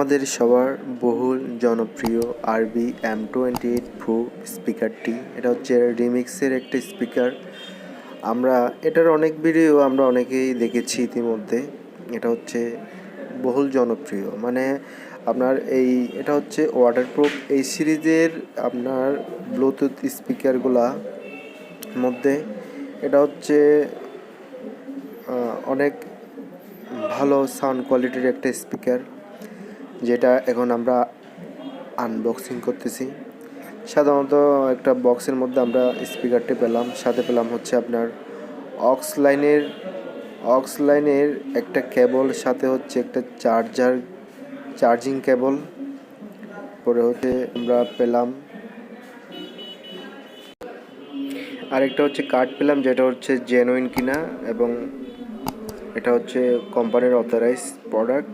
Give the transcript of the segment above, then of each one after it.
আমাদের সবার বহুল জনপ্রিয় RB-M28 প্রো স্পিকারটি। এটা হচ্ছে রিমিক্সের একটা স্পিকার। আমরা এটার অনেক ভিডিও আমরা অনেকেই দেখেছি ইতিমধ্যে। এটা হচ্ছে বহুল জনপ্রিয়, মানে আপনার এটা হচ্ছে ওয়াটারপ্রুফ। এই সিরিজের আপনার ব্লুটুথ স্পিকারগুলা মধ্যে এটা হচ্ছে অনেক ভালো সাউন্ড কোয়ালিটির একটা স্পিকার, যেটা এখন আমরা আনবক্সিং করতেছি। সাধারণত একটা বক্সের মধ্যে আমরা স্পিকারটি পেলাম, সাথে পেলাম হচ্ছে আপনার অক্স লাইনের একটা কেবল, সাথে হচ্ছে একটা চার্জিং কেবল। পরে হচ্ছে আমরা পেলাম আরেকটা হচ্ছে কার্ড পেলাম, যেটা হচ্ছে জেনুইন কিনা, এবং এটা হচ্ছে কোম্পানির অথরাইজ প্রোডাক্ট।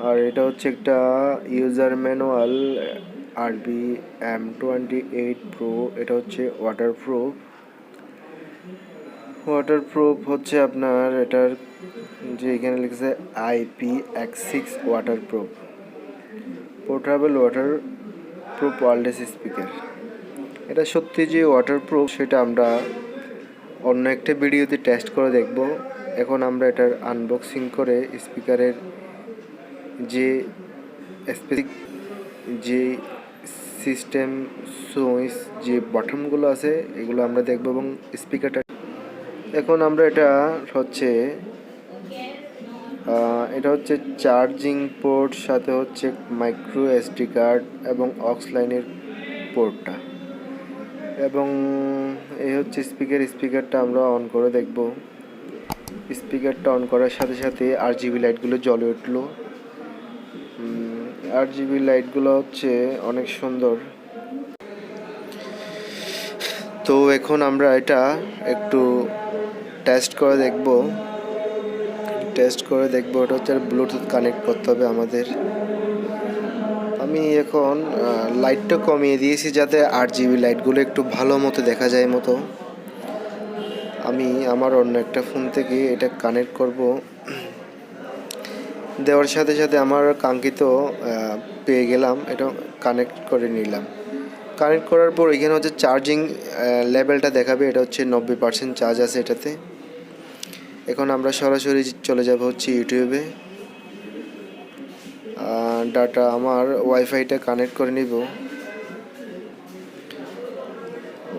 আর এটা হচ্ছে একটা ইউজার ম্যানুয়াল RB-M28 প্রো। এটা হচ্ছে ওয়াটারপ্রুফ হচ্ছে আপনার এটার যে এখানে লিখেছে IPX6 waterproof, portable waterproof wireless speaker. এটা সত্যি যে ওয়াটারপ্রুফ সেটা আমরা অন্য একটা ভিডিওতে টেস্ট করে দেখব। এখন আমরা এটার আনবক্সিং করে স্পিকারের যে স্পেসিফিক যে সিস্টেম সুইচ যে বাটনগুলো আছে এগুলো আমরা দেখব, এবং স্পিকারটা এখন আমরা এটা হচ্ছে চার্জিং পোর্ট, সাথে হচ্ছে মাইক্রো SD কার্ড এবং অক্স লাইনের পোর্টটা, এবং এই হচ্ছে স্পিকারটা আমরা অন করে দেখব। স্পিকারটা অন করার সাথে সাথে RGB লাইটগুলো জ্বলে উঠলো। RGB লাইটগুলো হচ্ছে অনেক সুন্দর। তো এখন আমরা এটা একটু টেস্ট করে দেখব। এটা হচ্ছে ব্লুটুথ কানেক্ট করতে হবে আমাদের। আমি এখন লাইটটা কমিয়ে দিয়েছি যাতে RGB লাইটগুলো একটু ভালো মতো দেখা যায় মতো। আমি আমার অন্য একটা ফোন থেকে এটা কানেক্ট করব। দেওয়ার সাথে সাথে আমার কাঙ্ক্ষিত পেয়ে গেলাম, এটা কানেক্ট করে নিলাম। কানেক্ট করার পর এখানে হচ্ছে চার্জিং লেভেলটা দেখাবে, এটা হচ্ছে 90% চার্জ আছে এটাতে। এখন আমরা সরাসরি চলে যাব হচ্ছে ইউটিউবে। ডাটা আমার ওয়াইফাইটা কানেক্ট করে নিব।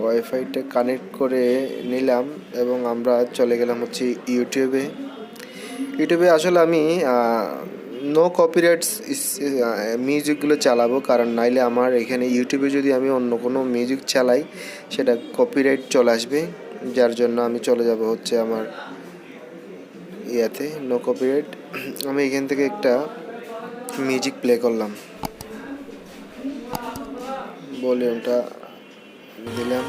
ওয়াইফাইটা কানেক্ট করে নিলাম এবং আমরা চলে গেলাম হচ্ছে ইউটিউবে। আসলে আমি নো কপিরাইটস মিউজিকগুলো চালাবো, কারণ নাইলে আমার এখানে ইউটিউবে যদি আমি অন্য কোনো মিউজিক চালাই সেটা কপিরাইট চলে আসবে, যার জন্য আমি চলে যাব হচ্ছে আমার নো কপিরাইট। আমি এখান থেকে একটা মিউজিক প্লে করলাম, ভলিউমটা দিলাম।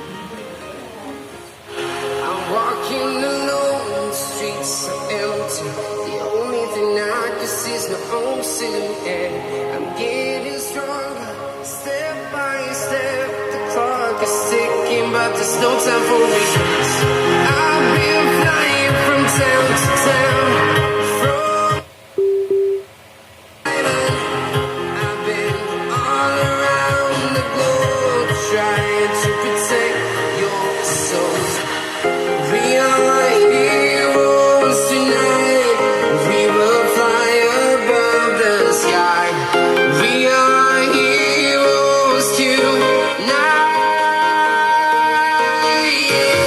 Streets are empty. The only thing I can see is my own silhouette. I'm getting stronger, step by step. The clock is ticking, but there's no time for me. I've been flying from town to town. I've been all around the globe trying to protect your soul. We are heroes tonight. We will fly above the sky. We are heroes tonight. Yeah.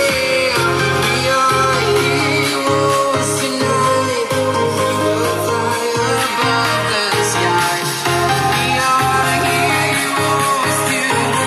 We are heroes tonight. We will fly above the sky. We are heroes tonight.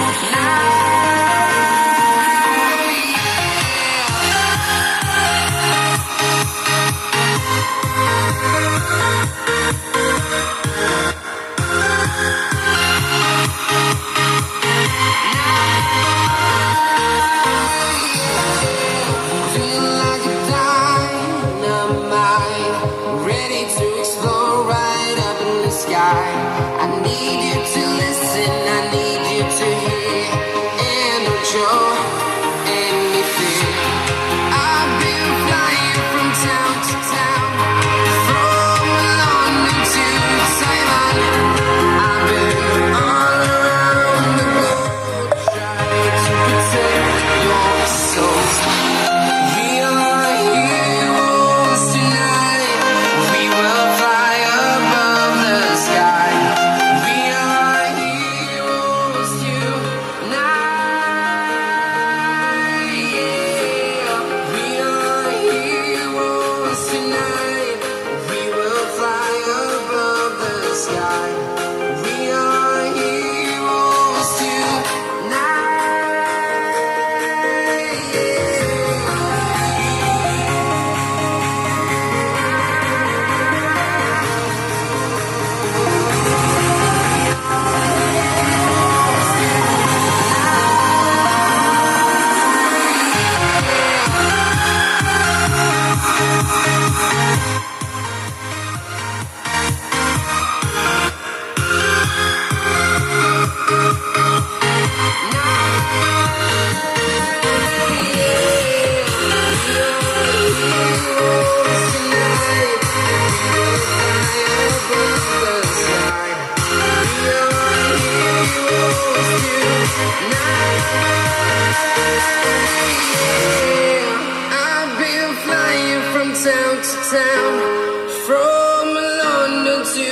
town, from London to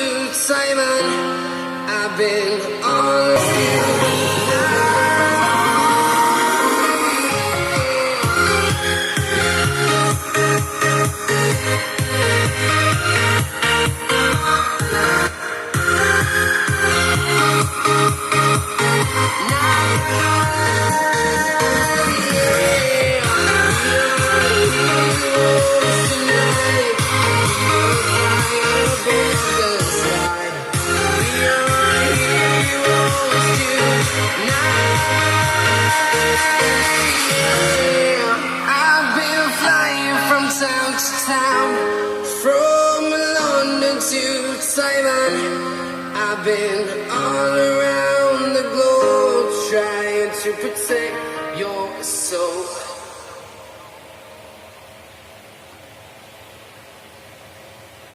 Taiwan. I've been all of you. I've been flying from town to town, from London to Taiwan. I've been all around the globe trying to protect your soul.